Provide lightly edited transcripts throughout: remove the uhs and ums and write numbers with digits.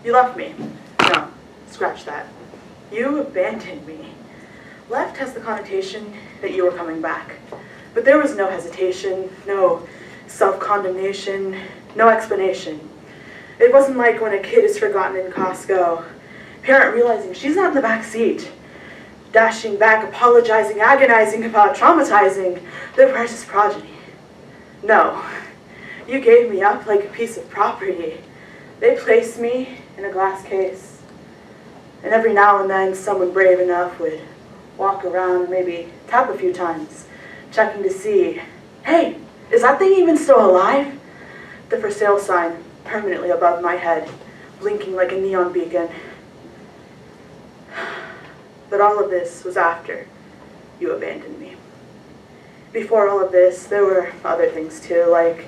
You left me. No, scratch that. You abandoned me. Left has the connotation that you were coming back. But there was no hesitation, no self-condemnation, no explanation. It wasn't like when a kid is forgotten in Costco, parent realizing she's not in the back seat, dashing back, apologizing, agonizing about traumatizing their precious progeny. No, you gave me up like a piece of property. They placed me in a glass case. And every now and then, someone brave enough would walk around and maybe tap a few times, checking to see, hey, is that thing even still alive? The for sale sign permanently above my head, blinking like a neon beacon. But all of this was after you abandoned me. Before all of this, there were other things too, like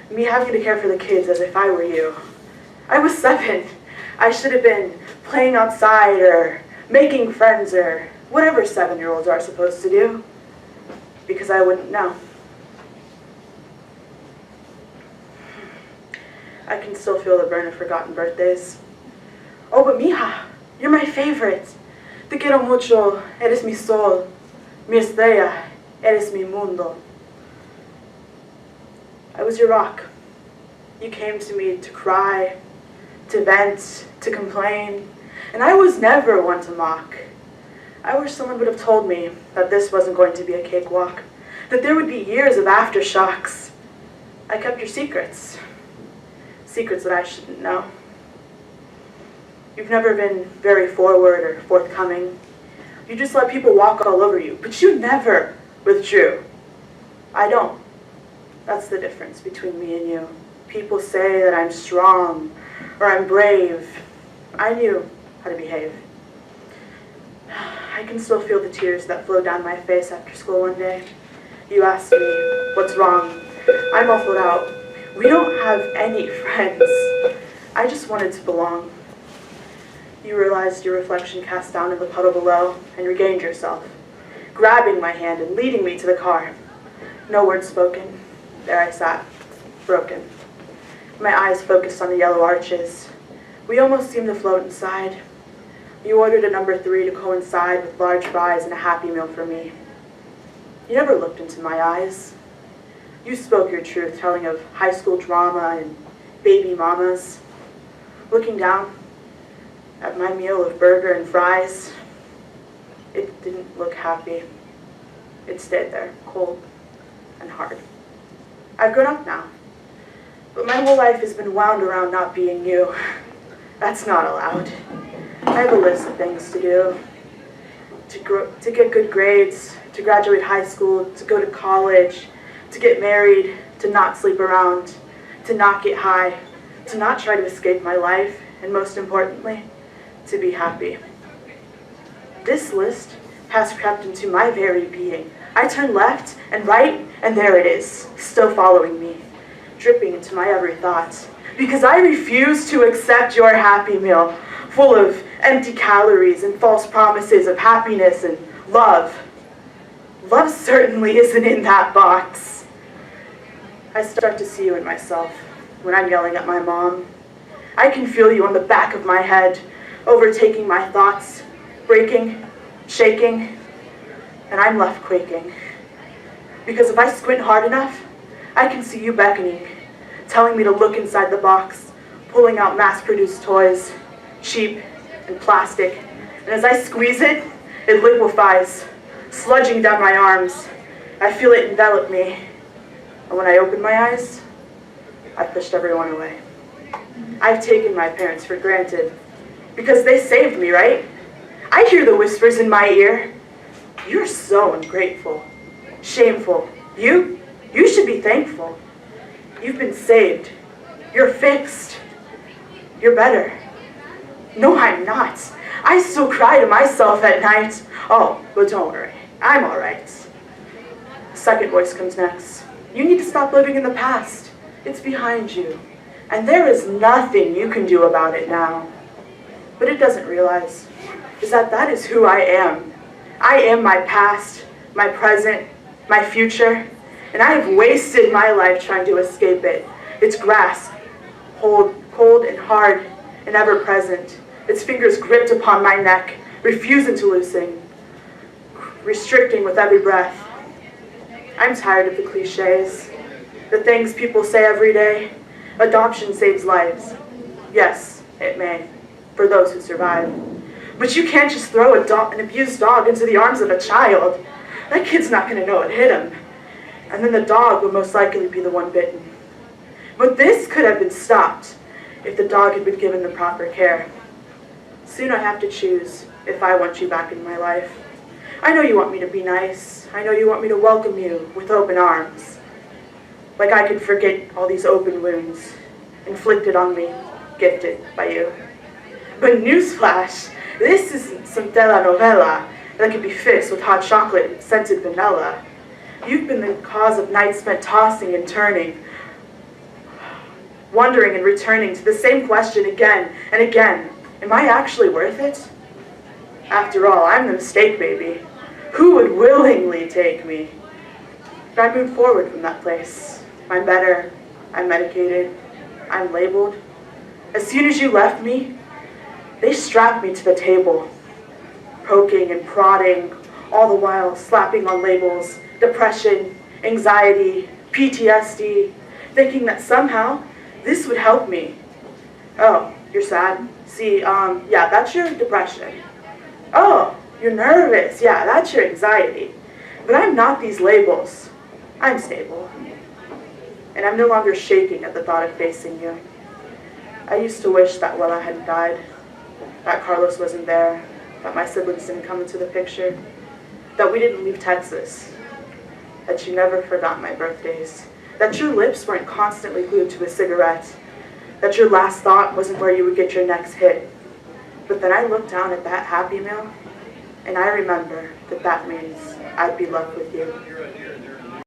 me having to care for the kids as if I were you. I was 7. I should have been playing outside or making friends or whatever 7-year-olds are supposed to do, because I wouldn't know. I can still feel the burn of forgotten birthdays. Oh, but mija, you're my favorite. Te quiero mucho, eres mi sol, mi estrella, eres mi mundo. I was your rock. You came to me to cry, to vent, to complain, and I was never one to mock. I wish someone would have told me that this wasn't going to be a cakewalk, that there would be years of aftershocks. I kept your secrets, secrets that I shouldn't know. You've never been very forward or forthcoming. You just let people walk all over you, but you never withdrew. I don't. That's the difference between me and you. People say that I'm strong or I'm brave. I knew how to behave. I can still feel the tears that flowed down my face after school one day. You asked me, what's wrong? I muffled out, we don't have any friends. I just wanted to belong. You realized your reflection cast down in the puddle below and regained yourself, grabbing my hand and leading me to the car. No words spoken. There I sat, broken. My eyes focused on the yellow arches. We almost seemed to float inside. You ordered a number 3 to coincide with large fries and a Happy Meal for me. You never looked into my eyes. You spoke your truth, telling of high school drama and baby mamas. Looking down at my meal of burger and fries, it didn't look happy. It stayed there, cold and hard. I've grown up now, but my whole life has been wound around not being you. That's not allowed. I have a list of things to do. To get good grades, to graduate high school, to go to college, to get married, to not sleep around, to not get high, to not try to escape my life, and most importantly, to be happy. This list has crept into my very being. I turn left and right, and there it is, still following me, dripping into my every thought. Because I refuse to accept your Happy Meal, full of empty calories and false promises of happiness and love. Love certainly isn't in that box. I start to see you in myself when I'm yelling at my mom. I can feel you on the back of my head, overtaking my thoughts, breaking, shaking, and I'm left quaking. Because if I squint hard enough, I can see you beckoning, telling me to look inside the box, pulling out mass-produced toys, cheap and plastic, and as I squeeze it, it liquefies, sludging down my arms. I feel it envelop me, and when I open my eyes, I pushed everyone away. I've taken my parents for granted, because they saved me, right? I hear the whispers in my ear. You're so ungrateful, shameful. You should be thankful. You've been saved. You're fixed. You're better. No, I'm not. I still cry to myself at night. Oh, but don't worry. I'm all right. Second voice comes next. You need to stop living in the past. It's behind you. And there is nothing you can do about it now. But it doesn't realize is that is who I am. I am my past, my present, my future, and I have wasted my life trying to escape it. Its grasp, cold and hard, and ever present, its fingers gripped upon my neck, refusing to loosen, restricting with every breath. I'm tired of the cliches, the things people say every day. Adoption saves lives. Yes, it may, for those who survive. But you can't just throw an abused dog into the arms of a child. That kid's not going to know it hit him. And then the dog will most likely be the one bitten. But this could have been stopped if the dog had been given the proper care. Soon I have to choose if I want you back in my life. I know you want me to be nice. I know you want me to welcome you with open arms. Like I could forget all these open wounds inflicted on me, gifted by you. But newsflash, this isn't some telenovela that could be fixed with hot chocolate and scented vanilla. You've been the cause of nights spent tossing and turning, wondering and returning to the same question again and again. Am I actually worth it? After all, I'm the mistake baby. Who would willingly take me? But I moved forward from that place. I'm better. I'm medicated. I'm labeled. As soon as you left me, they strapped me to the table, poking and prodding, all the while slapping on labels, depression, anxiety, PTSD, thinking that somehow this would help me. Oh, you're sad? See, yeah, that's your depression. Oh, you're nervous. Yeah, that's your anxiety. But I'm not these labels. I'm stable. And I'm no longer shaking at the thought of facing you. I used to wish that Wella hadn't died, that Carlos wasn't there, that my siblings didn't come into the picture, that we didn't leave Texas, that you never forgot my birthdays, that your lips weren't constantly glued to a cigarette, that your last thought wasn't where you would get your next hit. But then I look down at that Happy Meal, and I remember that that means I'd be loved with you.